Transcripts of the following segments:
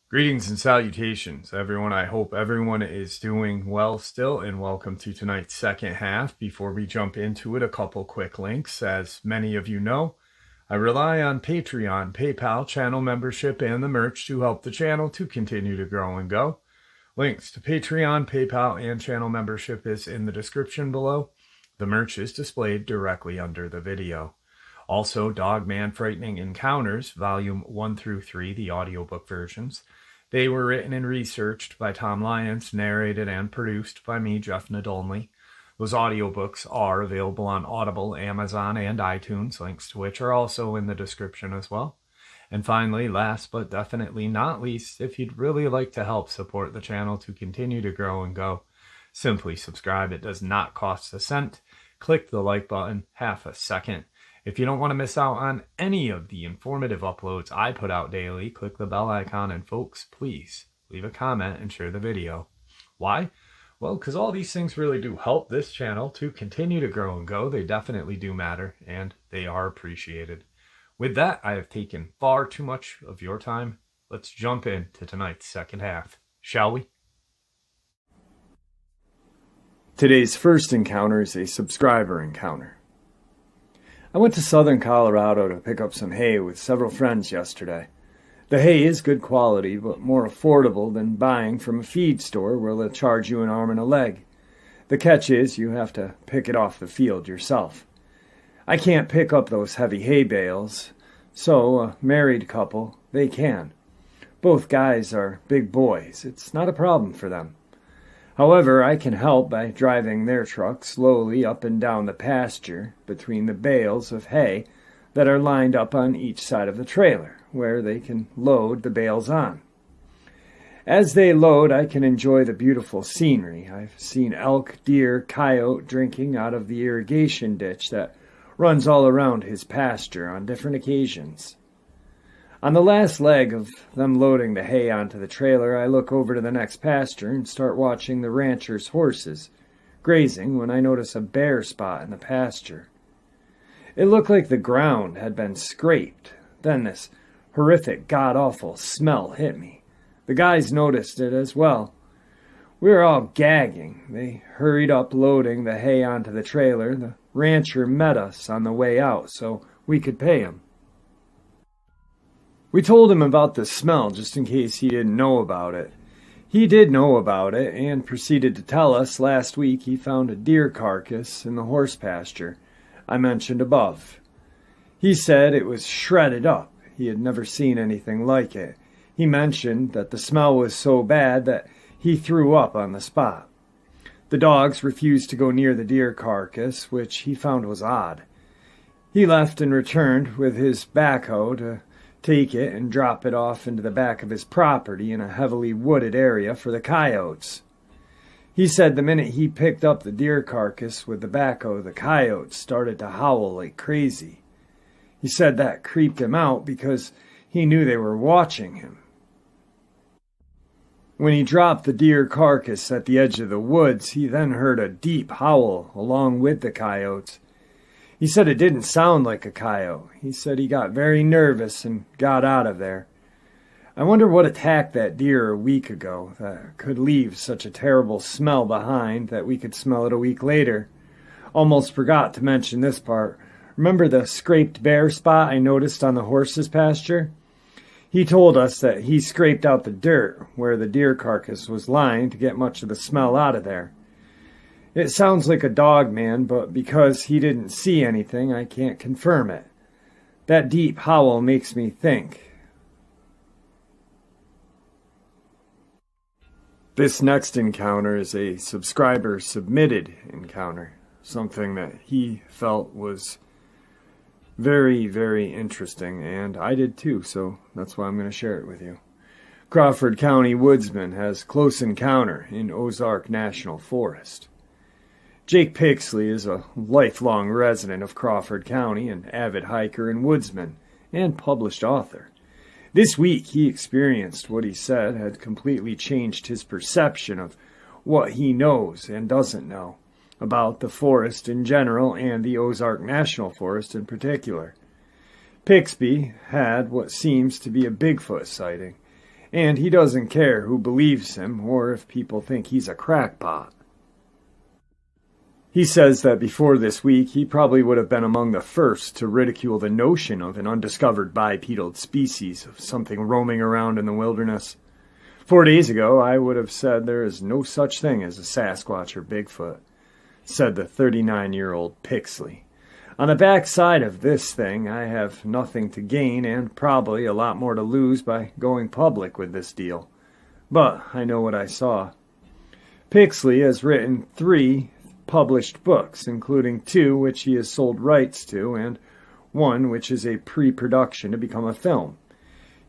Greetings and salutations, everyone. I hope everyone is doing well still, and welcome to tonight's second half. Before we jump into it, a couple quick links. As many of you know, I rely on Patreon, PayPal, channel membership, and the merch to help the channel to continue to grow and go. Links to Patreon, PayPal, and channel membership is in the description below. The merch is displayed directly under the video. Also, Dogman Frightening Encounters, Volume 1 through 3, the audiobook versions. They were written and researched by Tom Lyons, narrated and produced by me, Jeff Nadolny. Those audiobooks are available on Audible, Amazon, and iTunes, links to which are also in the description as well. And finally, last but definitely not least, if you'd really like to help support the channel to continue to grow and go, simply subscribe. It does not cost a cent. Click the like button, half a second. If you don't want to miss out on any of the informative uploads I put out daily, click the bell icon, and folks, please leave a comment and share the video. Why? Well, because all these things really do help this channel to continue to grow and go. They definitely do matter, and they are appreciated. With that, I have taken far too much of your time. Let's jump into tonight's second half, shall we? Today's first encounter is a subscriber encounter. I went to southern Colorado to pick up some hay with several friends yesterday. The hay is good quality, but more affordable than buying from a feed store where they'll charge you an arm and a leg. The catch is you have to pick it off the field yourself. I can't pick up those heavy hay bales, so a married couple, they can. Both guys are big boys. It's not a problem for them. However, I can help by driving their truck slowly up and down the pasture between the bales of hay that are lined up on each side of the trailer, where they can load the bales on. As they load, I can enjoy the beautiful scenery. I've seen elk, deer, coyote drinking out of the irrigation ditch that runs all around his pasture on different occasions. On the last leg of them loading the hay onto the trailer, I look over to the next pasture and start watching the rancher's horses grazing when I notice a bare spot in the pasture. It looked like the ground had been scraped. Then this horrific, god-awful smell hit me. The guys noticed it as well. We were all gagging. They hurried up loading the hay onto the trailer. The rancher met us on the way out so we could pay him. We told him about the smell just in case he didn't know about it. He did know about it and proceeded to tell us last week he found a deer carcass in the horse pasture I mentioned above. He said it was shredded up. He had never seen anything like it. He mentioned that the smell was so bad that he threw up on the spot. The dogs refused to go near the deer carcass, which he found was odd. He left and returned with his backhoe to take it and drop it off into the back of his property in a heavily wooded area for the coyotes. He said the minute he picked up the deer carcass with the backhoe, the coyotes started to howl like crazy. He said that creeped him out because he knew they were watching him. When he dropped the deer carcass at the edge of the woods, he then heard a deep howl along with the coyotes. He said it didn't sound like a coyote. He said he got very nervous and got out of there. I wonder what attacked that deer a week ago that could leave such a terrible smell behind that we could smell it a week later. Almost forgot to mention this part. Remember the scraped bare spot I noticed on the horse's pasture? He told us that he scraped out the dirt where the deer carcass was lying to get much of the smell out of there. It sounds like a Dogman, but because he didn't see anything, I can't confirm it. That deep howl makes me think. This next encounter is a subscriber-submitted encounter, something that he felt was very, very interesting, and I did too, so that's why I'm going to share it with you. Crawford County woodsman has close encounter in Ozark National Forest. Jake Pixley is a lifelong resident of Crawford County, an avid hiker and woodsman, and published author. This week he experienced what he said had completely changed his perception of what he knows and doesn't know. about the forest in general and the Ozark National Forest in particular. Pixby had what seems to be a Bigfoot sighting, and he doesn't care who believes him or if people think he's a crackpot. He says that before this week, he probably would have been among the first to ridicule the notion of an undiscovered bipedal species of something roaming around in the wilderness. 4 days ago, I would have said there is no such thing as a Sasquatch or Bigfoot, said the 39-year-old Pixley. On the backside of this thing, I have nothing to gain and probably a lot more to lose by going public with this deal. But I know what I saw. Pixley has written 3 published books, including 2 which he has sold rights to and 1 which is a pre-production to become a film.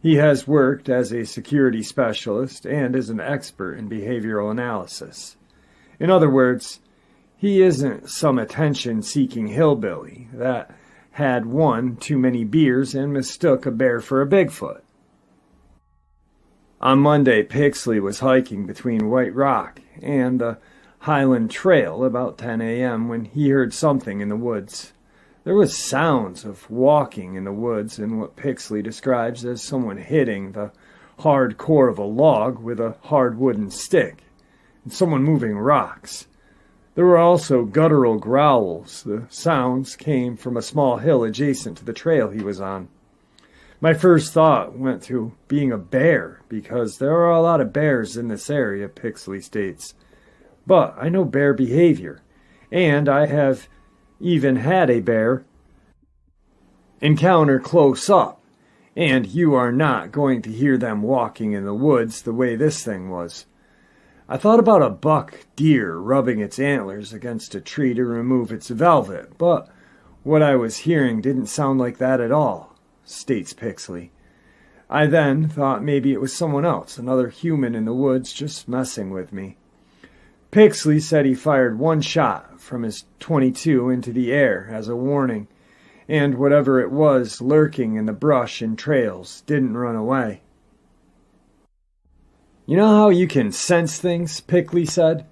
He has worked as a security specialist and is an expert in behavioral analysis. In other words, he isn't some attention-seeking hillbilly that had 1 too many beers and mistook a bear for a Bigfoot. On Monday, Pixley was hiking between White Rock and the Highland Trail about 10 a.m. when he heard something in the woods. There was sounds of walking in the woods and what Pixley describes as someone hitting the hard core of a log with a hard wooden stick, and someone moving rocks. There were also guttural growls. The sounds came from a small hill adjacent to the trail he was on. My first thought went to being a bear, because there are a lot of bears in this area, Pixley states. But I know bear behavior, and I have even had a bear encounter close up, and you are not going to hear them walking in the woods the way this thing was. I thought about a buck deer rubbing its antlers against a tree to remove its velvet, but what I was hearing didn't sound like that at all, states Pixley. I then thought maybe it was someone else, another human in the woods just messing with me. Pixley said he fired 1 shot from his .22 into the air as a warning, and whatever it was lurking in the brush and trails didn't run away. You know how you can sense things, Pixley said?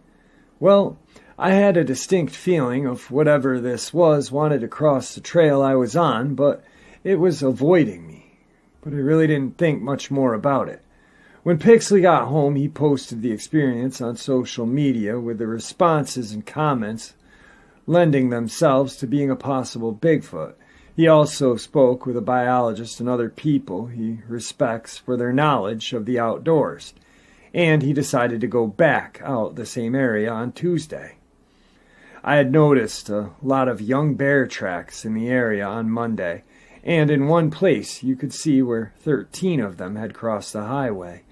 Well, I had a distinct feeling of whatever this was wanted to cross the trail I was on, but it was avoiding me. But I really didn't think much more about it. When Pixley got home, he posted the experience on social media with the responses and comments lending themselves to being a possible Bigfoot. He also spoke with a biologist and other people he respects for their knowledge of the outdoors, and he decided to go back out the same area on Tuesday. I had noticed a lot of young bear tracks in the area on Monday, and in one place you could see where 13 of them had crossed the highway.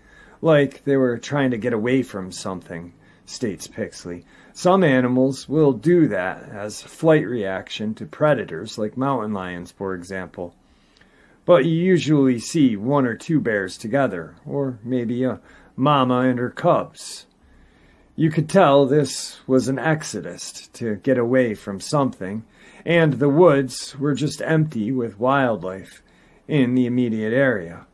Like they were trying to get away from something, states Pixley. Some animals will do that as flight reaction to predators, like mountain lions, for example. But you usually see 1 or 2 bears together, or maybe a mama and her cubs. You could tell this was an exodus to get away from something, and the woods were just empty with wildlife in the immediate area.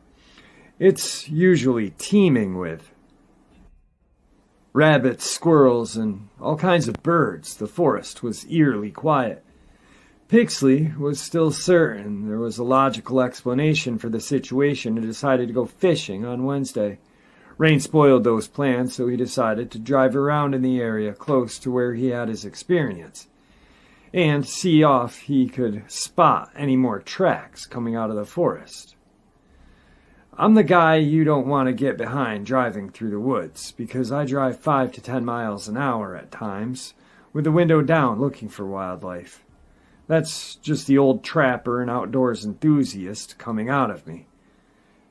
It's usually teeming with rabbits, squirrels, and all kinds of birds. The forest was eerily quiet. Pixley was still certain there was a logical explanation for the situation and decided to go fishing on Wednesday. Rain spoiled those plans, so he decided to drive around in the area close to where he had his experience and see if he could spot any more tracks coming out of the forest. I'm the guy you don't want to get behind driving through the woods, because I drive 5 to 10 miles an hour at times, with the window down looking for wildlife. That's just the old trapper and outdoors enthusiast coming out of me.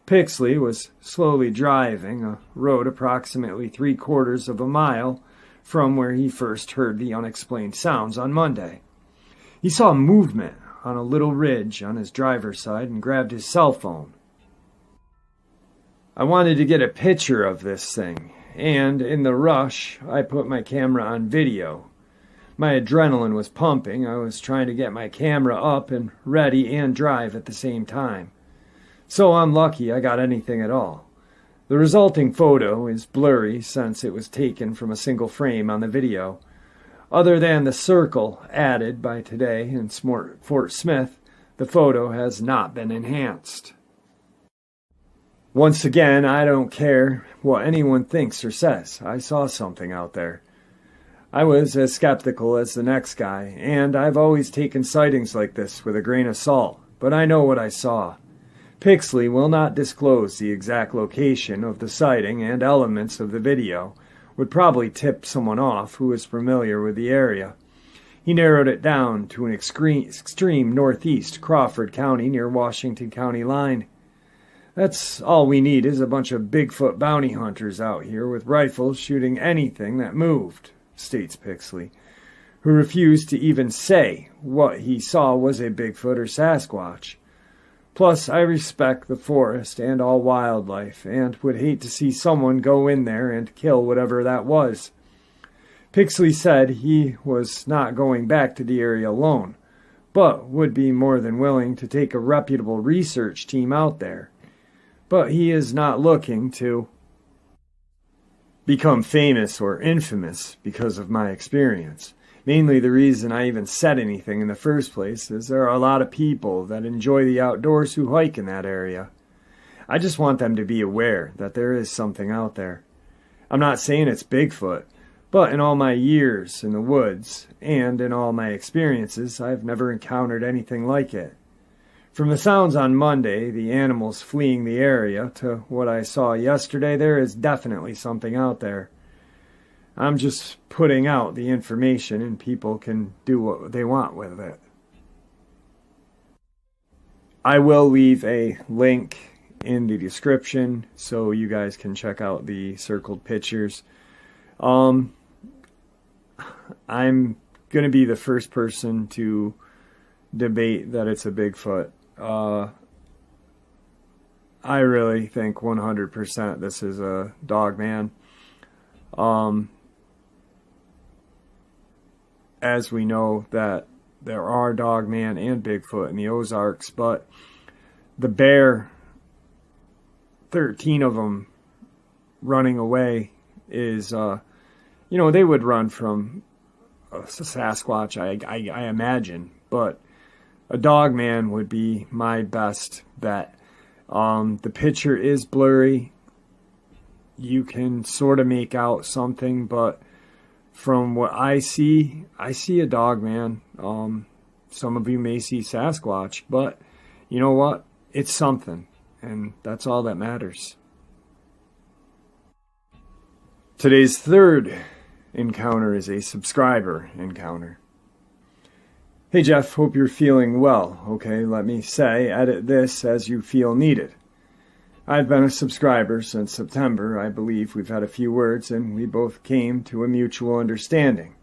Pixley was slowly driving a road approximately 3/4 of a mile from where he first heard the unexplained sounds on Monday. He saw movement on a little ridge on his driver's side and grabbed his cell phone. I wanted to get a picture of this thing, and in the rush, I put my camera on video. My adrenaline was pumping. I was trying to get my camera up and ready and drive at the same time. So I'm lucky I got anything at all. The resulting photo is blurry since it was taken from a single frame on the video. Other than the circle added by today in Fort Smith, the photo has not been enhanced. Once again, I don't care what anyone thinks or says. I saw something out there. I was as skeptical as the next guy, and I've always taken sightings like this with a grain of salt, but I know what I saw. Pixley will not disclose the exact location of the sighting, and elements of the video would probably tip someone off who is familiar with the area. He narrowed it down to an extreme northeast Crawford County near Washington County line. That's all we need is a bunch of Bigfoot bounty hunters out here with rifles shooting anything that moved, states Pixley, who refused to even say what he saw was a Bigfoot or Sasquatch. Plus, I respect the forest and all wildlife, and would hate to see someone go in there and kill whatever that was. Pixley said he was not going back to the area alone, but would be more than willing to take a reputable research team out there. But he is not looking to become famous or infamous because of my experience. Mainly the reason I even said anything in the first place is there are a lot of people that enjoy the outdoors who hike in that area. I just want them to be aware that there is something out there. I'm not saying it's Bigfoot, but in all my years in the woods and in all my experiences, I've never encountered anything like it. From the sounds on Monday, the animals fleeing the area, to what I saw yesterday, there is definitely something out there. I'm just putting out the information and people can do what they want with it. I will leave a link in the description so you guys can check out the circled pictures. I'm going to be the first person to debate that it's a Bigfoot. I really think 100% this is a Dogman. As we know that there are Dogman and Bigfoot in the Ozarks, but the bear, 13 of them running away is, they would run from a Sasquatch, I imagine, but a Dogman would be my best bet. The picture is blurry. You can sort of make out something, but from what I see a Dogman. Some of you may see Sasquatch, but you know what? It's something, and that's all that matters. Today's third encounter is a subscriber encounter. Hey Jeff, hope you're feeling well. Okay, let me say, edit this as you feel needed. I've been a subscriber since September. I believe we've had a few words and we both came to a mutual understanding.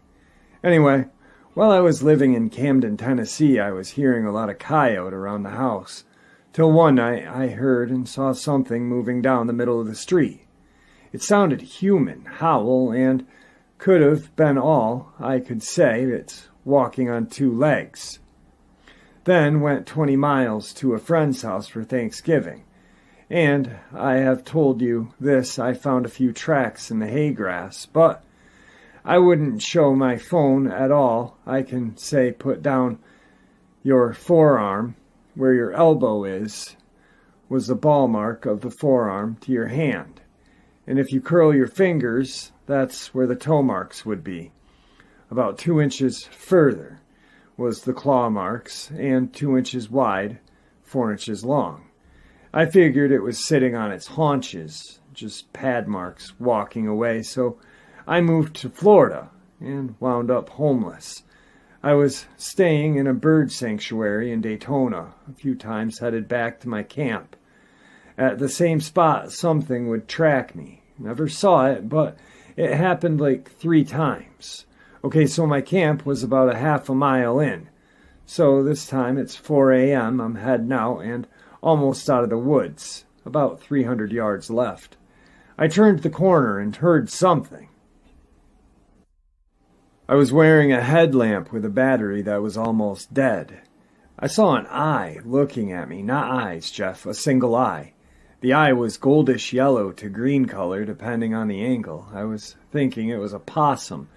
Anyway, while I was living in Camden, Tennessee, I was hearing a lot of coyote around the house. Till one night I heard and saw something moving down the middle of the street. It sounded human, howl, and could have been all I could say. It's walking on two legs. Then went 20 miles to a friend's house for Thanksgiving. And I have told you this, I found a few tracks in the hay grass, but I wouldn't show my phone at all. I can say put down your forearm, where your elbow is, was the ball mark of the forearm to your hand. And if you curl your fingers, that's where the toe marks would be. About 2 inches further was the claw marks, and 2 inches wide, 4 inches long. I figured it was sitting on its haunches, just pad marks walking away, so I moved to Florida and wound up homeless. I was staying in a bird sanctuary in Daytona, a few times headed back to my camp. At the same spot, something would track me. Never saw it, but it happened like 3 times. Okay, so my camp was about a half a mile in. So this time it's 4 a.m., I'm heading out and almost out of the woods, about 300 yards left. I turned the corner and heard something. I was wearing a headlamp with a battery that was almost dead. I saw an eye looking at me, not eyes, Jeff, a single eye. The eye was goldish yellow to green color depending on the angle. I was thinking it was a possum,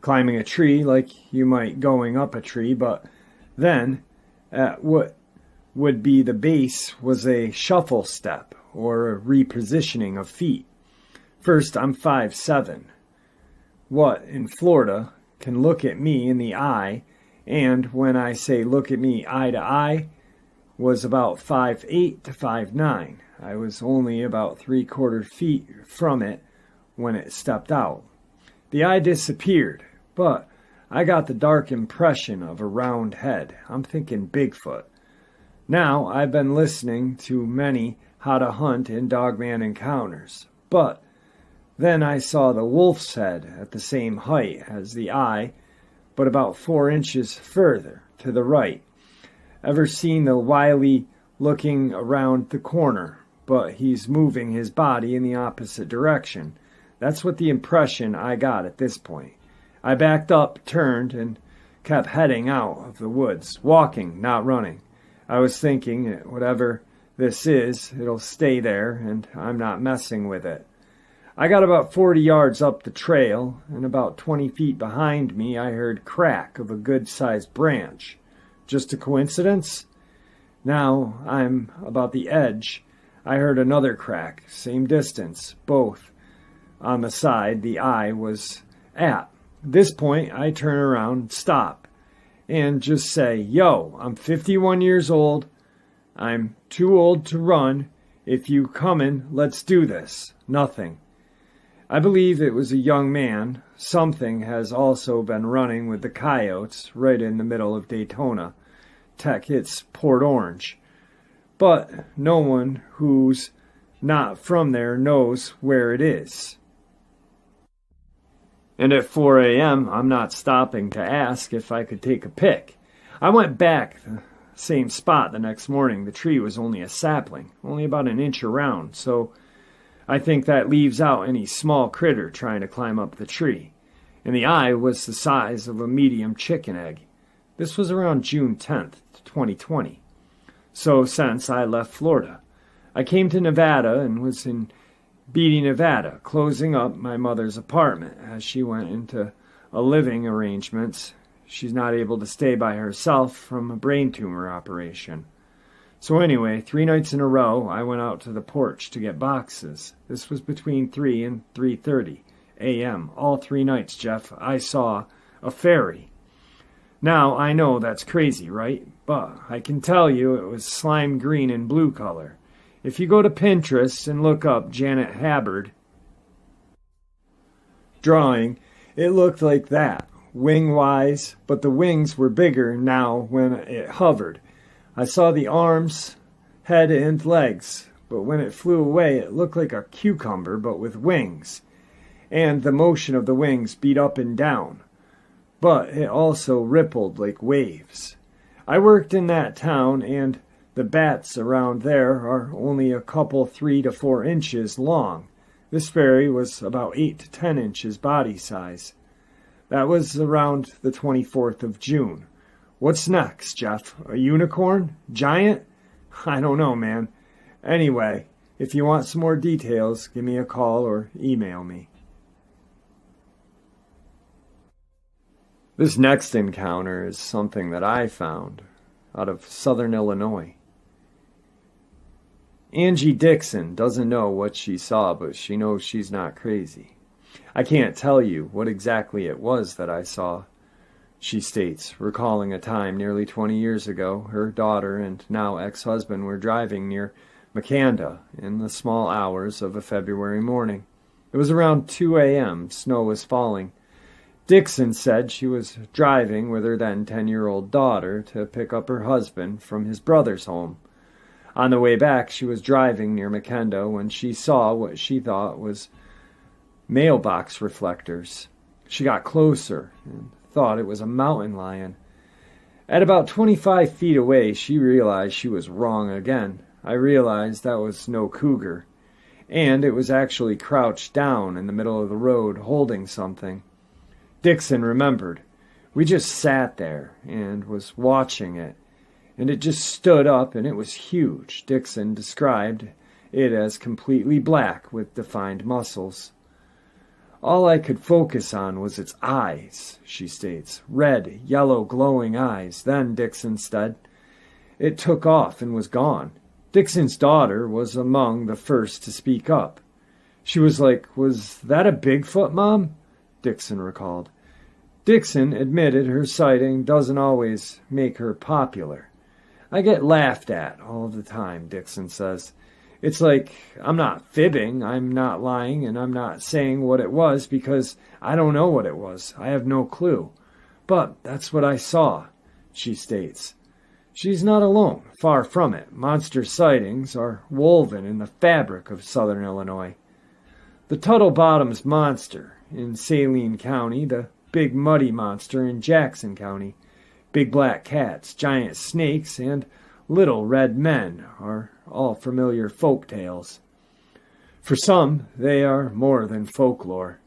climbing a tree like you might going up a tree, but then at what would be the base was a shuffle step or a repositioning of feet. First, I'm 5'7". What in Florida can look at me in the eye, and when I say look at me eye to eye, was about 5'8" to 5'9". I was only about 3/4 feet from it when it stepped out. The eye disappeared, but I got the dark impression of a round head. I'm thinking Bigfoot. Now, I've been listening to many how to hunt and Dogman encounters, but then I saw the wolf's head at the same height as the eye, but about 4 inches further to the right. Ever seen the wily looking around the corner, but he's moving his body in the opposite direction? That's what the impression I got at this point. I backed up, turned, and kept heading out of the woods, walking, not running. I was thinking, whatever this is, it'll stay there, and I'm not messing with it. I got about 40 yards up the trail, and about 20 feet behind me I heard crack of a good-sized branch. Just a coincidence? Now I'm about the edge. I heard another crack, same distance, both on the side the eye was at. At this point, I turn around, stop, and just say, yo, I'm 51 years old. I'm too old to run. If you comin', let's do this. Nothing. I believe it was a young man. Something has also been running with the coyotes right in the middle of Daytona. Tech hits Port Orange. But no one who's not from there knows where it is. And at 4 a.m., I'm not stopping to ask if I could take a pic. I went back the same spot the next morning. The tree was only a sapling, only about an inch around, so I think that leaves out any small critter trying to climb up the tree. And the eye was the size of a medium chicken egg. This was around June 10th, 2020. So since I left Florida, I came to Nevada and was in Beatty, Nevada, closing up my mother's apartment as she went into a living arrangements. She's not able to stay by herself from a brain tumor operation. So anyway, 3 nights in a row, I went out to the porch to get boxes. This was between 3 and 3:30 a.m. All 3 nights, Jeff, I saw a fairy. Now, I know that's crazy, right? But I can tell you it was slime green and blue color. If you go to Pinterest and look up Janet Habbard drawing, it looked like that, wing-wise, but the wings were bigger now when it hovered. I saw the arms, head, and legs, but when it flew away, it looked like a cucumber, but with wings. And the motion of the wings beat up and down, but it also rippled like waves. I worked in that town, and the bats around there are only a couple 3 to 4 inches long. This fairy was about 8 to 10 inches body size. That was around the 24th of June. What's next, Jeff? A unicorn? Giant? I don't know, man. Anyway, if you want some more details, give me a call or email me. This next encounter is something that I found out of southern Illinois. Angie Dixon doesn't know what she saw, but she knows she's not crazy. I can't tell you what exactly it was that I saw, she states, recalling a time nearly 20 years ago her daughter and now ex-husband were driving near Makanda in the small hours of a February morning. It was around 2 a.m. Snow was falling. Dixon said she was driving with her then 10-year-old daughter to pick up her husband from his brother's home. On the way back, she was driving near Makanda when she saw what she thought was mailbox reflectors. She got closer and thought it was a mountain lion. At about 25 feet away, she realized she was wrong again. I realized that was no cougar, and it was actually crouched down in the middle of the road holding something. Dixon remembered. We just sat there and was watching it, and it just stood up, and it was huge. Dixon described it as completely black with defined muscles. All I could focus on was its eyes, she states. Red, yellow, glowing eyes. Then, Dixon said, it took off and was gone. Dixon's daughter was among the first to speak up. She was like, was that a Bigfoot, Mom? Dixon recalled. Dixon admitted her sighting doesn't always make her popular. I get laughed at all the time, Dixon says. It's like, I'm not fibbing, I'm not lying, and I'm not saying what it was because I don't know what it was. I have no clue. But that's what I saw, she states. She's not alone, far from it. Monster sightings are woven in the fabric of southern Illinois. The Tuttle Bottoms monster in Saline County, the Big Muddy monster in Jackson County, big black cats, giant snakes, and little red men are all familiar folk tales. For some, they are more than folklore.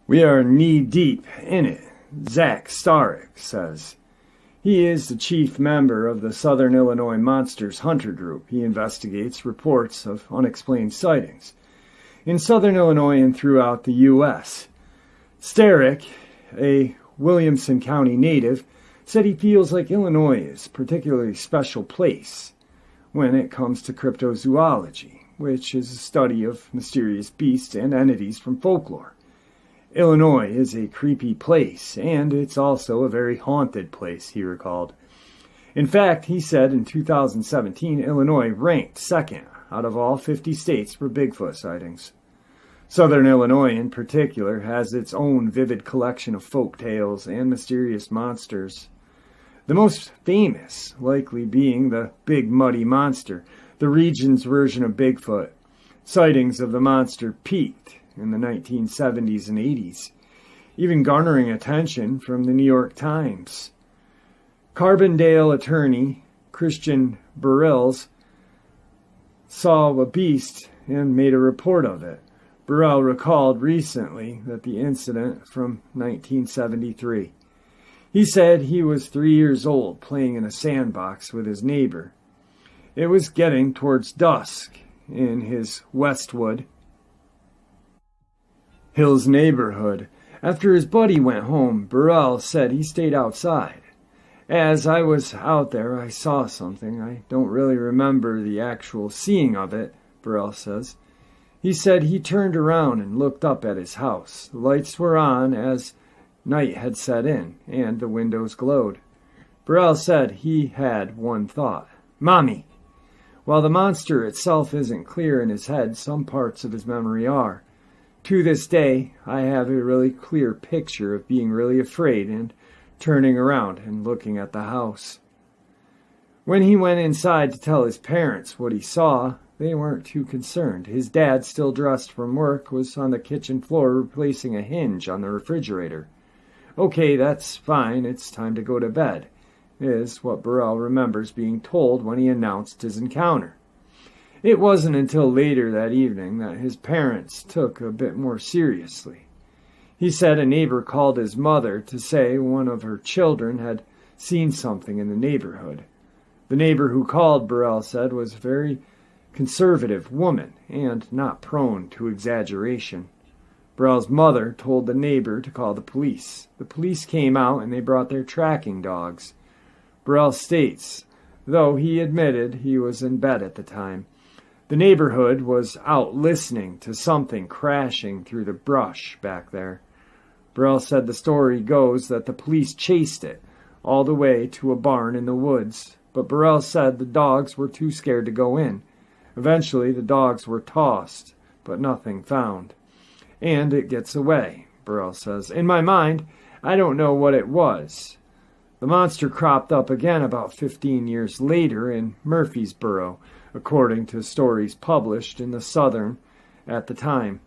We are knee-deep in it, Zach Starrick says. He is the chief member of the Southern Illinois Monsters Hunter Group. He investigates reports of unexplained sightings in Southern Illinois and throughout the U.S. Starrick, a Williamson County native, said he feels like Illinois is a particularly special place when it comes to cryptozoology, which is a study of mysterious beasts and entities from folklore. Illinois is a creepy place, and it's also a very haunted place, he recalled. In fact, he said in 2017, Illinois ranked second out of all 50 states for Bigfoot sightings. Southern Illinois, in particular, has its own vivid collection of folk tales and mysterious monsters. The most famous likely being the Big Muddy Monster, the region's version of Bigfoot. Sightings of the monster peaked in the 1970s and 80s, even garnering attention from the New York Times. Carbondale attorney Christian Burrells saw a beast and made a report of it. Burrell recalled recently that the incident from 1973. He said he was 3 years old playing in a sandbox with his neighbor. It was getting towards dusk in his Westwood Hills neighborhood. After his buddy went home, Burrell said he stayed outside. As I was out there, I saw something. I don't really remember the actual seeing of it, Burrell says. He said he turned around and looked up at his house. The lights were on as night had set in, and the windows glowed. Burrell said he had one thought. Mommy! While the monster itself isn't clear in his head, some parts of his memory are. To this day, I have a really clear picture of being really afraid and turning around and looking at the house. When he went inside to tell his parents what he saw, they weren't too concerned. His dad, still dressed from work, was on the kitchen floor replacing a hinge on the refrigerator. Okay, that's fine, it's time to go to bed, is what Burrell remembers being told when he announced his encounter. It wasn't until later that evening that his parents took a bit more seriously. He said a neighbor called his mother to say one of her children had seen something in the neighborhood. The neighbor who called, Burrell said, was a very conservative woman and not prone to exaggeration. Burrell's mother told the neighbor to call the police. The police came out and they brought their tracking dogs. Burrell states, though he admitted he was in bed at the time, the neighborhood was out listening to something crashing through the brush back there. Burrell said the story goes that the police chased it all the way to a barn in the woods, but Burrell said the dogs were too scared to go in. Eventually, the dogs were tossed, but nothing found. And it gets away, Burrell says. In my mind, I don't know what it was. The monster cropped up again about 15 years later in Murfreesboro, according to stories published in the Southern at the time.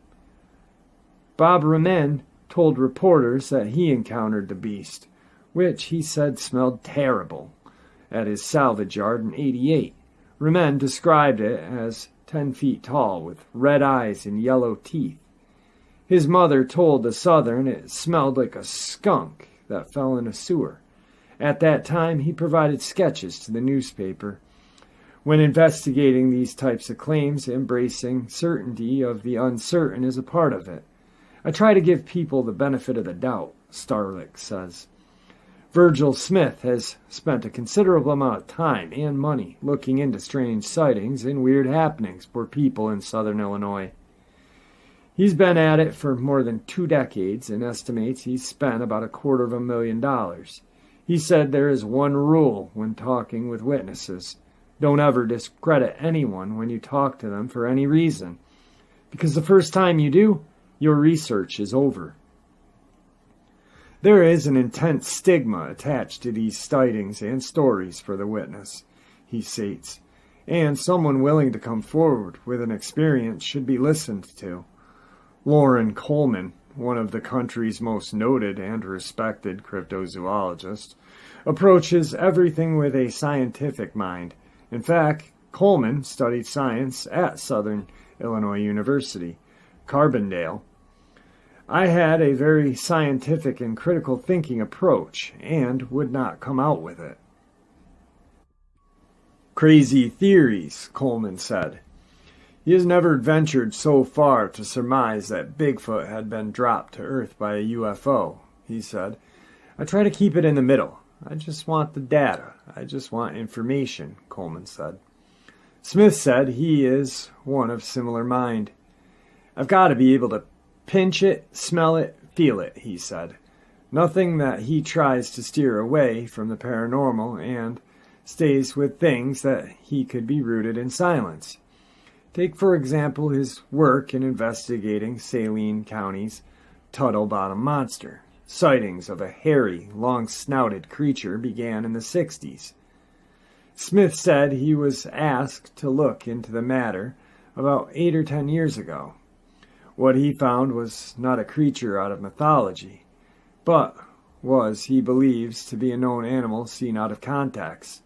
Bob Remen told reporters that he encountered the beast, which he said smelled terrible, at his salvage yard in '88. Remen described it as 10 feet tall with red eyes and yellow teeth. His mother told the Southern it smelled like a skunk that fell in a sewer. At that time, he provided sketches to the newspaper. When investigating these types of claims, embracing certainty of the uncertain is a part of it. I try to give people the benefit of the doubt, Starlick says. Virgil Smith has spent a considerable amount of time and money looking into strange sightings and weird happenings for people in southern Illinois. He's been at it for more than 2 decades and estimates he's spent about $250,000. He said there is one rule when talking with witnesses. Don't ever discredit anyone when you talk to them for any reason, because the first time you do, your research is over. There is an intense stigma attached to these sightings and stories for the witness, he states, and someone willing to come forward with an experience should be listened to. Lauren Coleman, one of the country's most noted and respected cryptozoologists, approaches everything with a scientific mind. In fact, Coleman studied science at Southern Illinois University, Carbondale. I had a very scientific and critical thinking approach and would not come out with it. Crazy theories, Coleman said. He has never ventured so far to surmise that Bigfoot had been dropped to Earth by a UFO, he said. I try to keep it in the middle. I just want the data. I just want information, Coleman said. Smith said he is one of similar mind. I've got to be able to pinch it, smell it, feel it, he said. Nothing that he tries to steer away from the paranormal and stays with things that he could be rooted in silence. Take, for example, his work in investigating Saline County's Tuttle Bottom Monster. Sightings of a hairy, long-snouted creature began in the 60s. Smith said he was asked to look into the matter about 8 or 10 years ago. What he found was not a creature out of mythology, but was, he believes, to be a known animal seen out of context.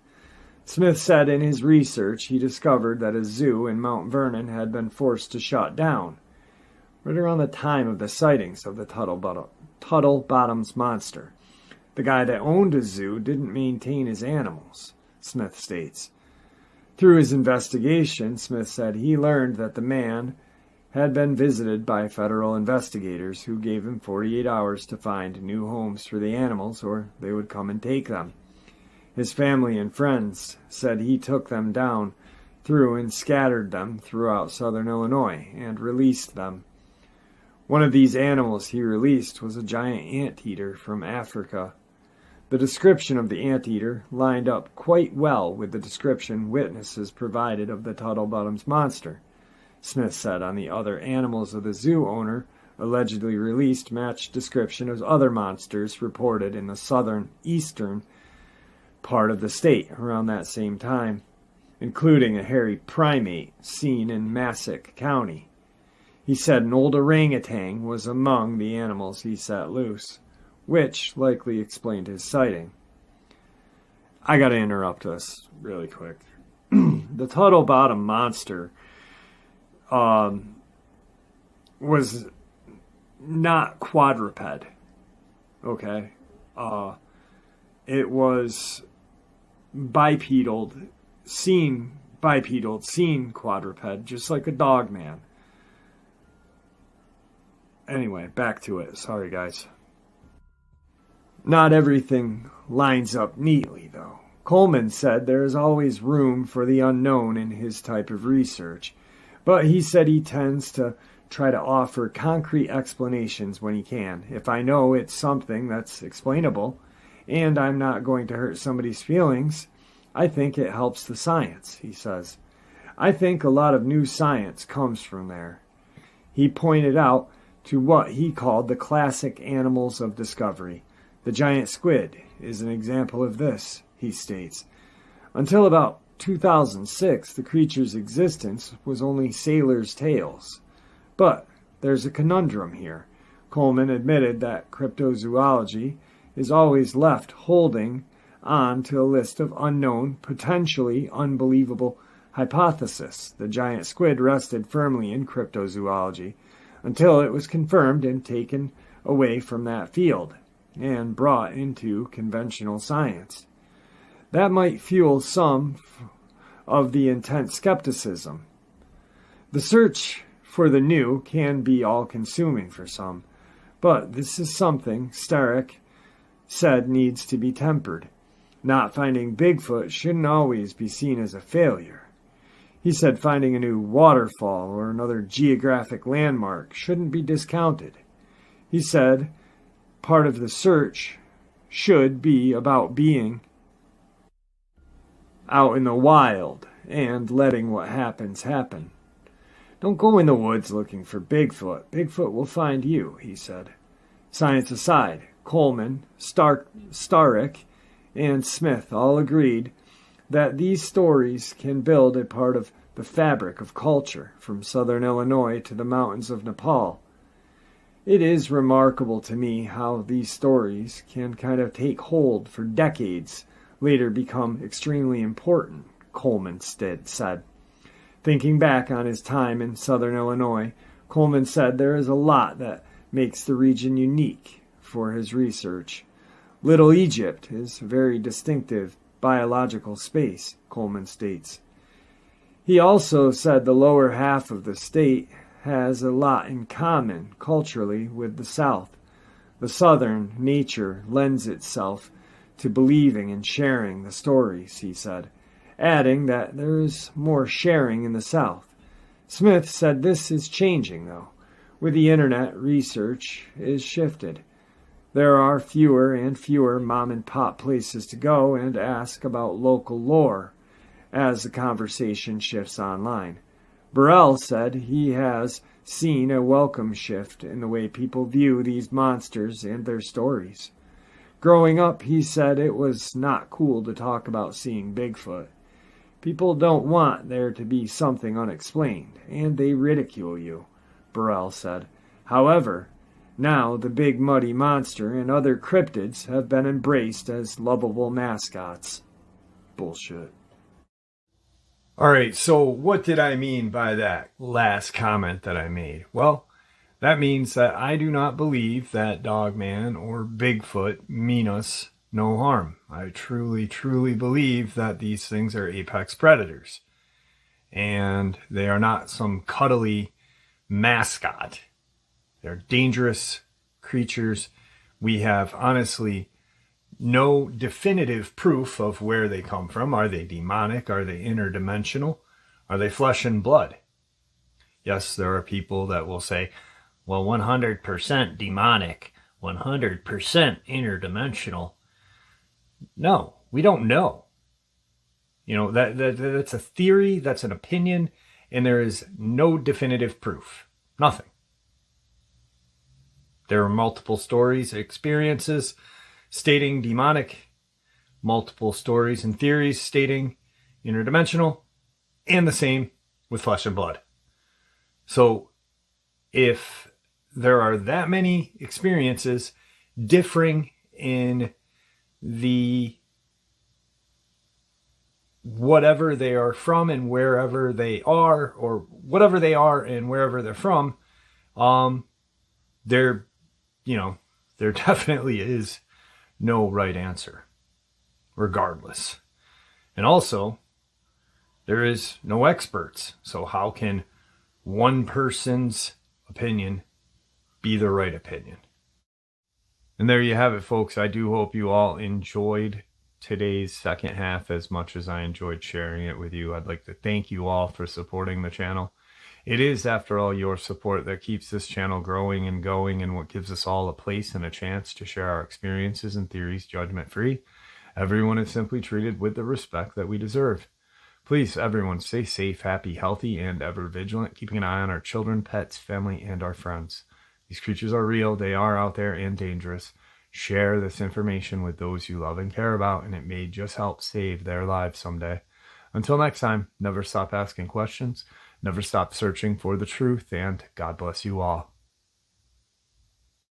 Smith said in his research he discovered that a zoo in Mount Vernon had been forced to shut down, right around the time of the sightings of the Tuttle Bottoms monster. The guy that owned a zoo didn't maintain his animals, Smith states. Through his investigation, Smith said he learned that the man had been visited by federal investigators who gave him 48 hours to find new homes for the animals or they would come and take them. His family and friends said he took them down through and scattered them throughout southern Illinois and released them. One of these animals he released was a giant anteater from Africa. The description of the anteater lined up quite well with the description witnesses provided of the Tuttle Bottoms monster. Smith said on the other animals of the zoo owner allegedly released matched description of other monsters reported in the southern-eastern part of the state around that same time, including a hairy primate seen in Massac County. He said an old orangutan was among the animals he set loose, which likely explained his sighting. I gotta interrupt us really quick. The Tuttle Bottom monster was not quadruped, okay? It was bipedal, seen quadruped, just like a Dogman. Anyway, back to it. Sorry, guys. Not everything lines up neatly, though. Coleman said there is always room for the unknown in his type of research, but he said he tends to try to offer concrete explanations when he can. If I know it's something that's explainable, and I'm not going to hurt somebody's feelings, I think it helps the science, he says. I think a lot of new science comes from there. He pointed out to what he called the classic animals of discovery. The giant squid is an example of this, he states. Until about 2006, the creature's existence was only sailors' tales. But there's a conundrum here. Coleman admitted that cryptozoology is always left holding on to a list of unknown, potentially unbelievable hypotheses. The giant squid rested firmly in cryptozoology until it was confirmed and taken away from that field and brought into conventional science. That might fuel some of the intense skepticism. The search for the new can be all-consuming for some, but this is something Starrick said needs to be tempered. Not finding Bigfoot shouldn't always be seen as a failure. He said finding a new waterfall or another geographic landmark shouldn't be discounted. He said part of the search should be about being out in the wild and letting what happens happen. Don't go in the woods looking for Bigfoot. Bigfoot will find you, he said. Science aside, Coleman, Starrick, and Smith all agreed that these stories can build a part of the fabric of culture from southern Illinois to the mountains of Nepal. It is remarkable to me how these stories can kind of take hold for decades, later become extremely important, Coleman said. Thinking back on his time in southern Illinois, Coleman said there is a lot that makes the region unique for his research. Little Egypt is a very distinctive biological space, Coleman states. He also said the lower half of the state has a lot in common culturally with the South. The Southern nature lends itself to believing and sharing the stories, he said, adding that there is more sharing in the South. Smith said this is changing, though. With the internet, research is shifted. There are fewer and fewer mom-and-pop places to go and ask about local lore as the conversation shifts online. Burrell said he has seen a welcome shift in the way people view these monsters and their stories. Growing up, he said it was not cool to talk about seeing Bigfoot. People don't want there to be something unexplained, and they ridicule you, Burrell said. However, now the big muddy monster and other cryptids have been embraced as lovable mascots. Bullshit. Alright, so what did I mean by that last comment that I made? Well, that means that I do not believe that Dogman or Bigfoot mean us no harm. I truly, truly believe that these things are apex predators. And they are not some cuddly mascot. They're dangerous creatures. We have, honestly, no definitive proof of where they come from. Are they demonic? Are they interdimensional? Are they flesh and blood? Yes, there are people that will say, well, 100% demonic, 100% interdimensional. No, we don't know. You know, that's a theory, that's an opinion, and there is no definitive proof. Nothing. There are multiple stories, experiences stating demonic, multiple stories and theories stating interdimensional, and the same with flesh and blood. So if there are that many experiences differing in the whatever they are from and wherever they are, or whatever they are and wherever they're from, there definitely is no right answer, regardless. And also, there is no experts. So how can one person's opinion be the right opinion? And there you have it, folks. I do hope you all enjoyed today's second half as much as I enjoyed sharing it with you. I'd like to thank you all for supporting the channel. It is, after all, your support that keeps this channel growing and going, and what gives us all a place and a chance to share our experiences and theories judgment-free. Everyone is simply treated with the respect that we deserve. Please, everyone, stay safe, happy, healthy, and ever vigilant, keeping an eye on our children, pets, family, and our friends. These creatures are real, they are out there and dangerous. Share this information with those you love and care about, and it may just help save their lives someday. Until next time, never stop asking questions, never stop searching for the truth, and God bless you all.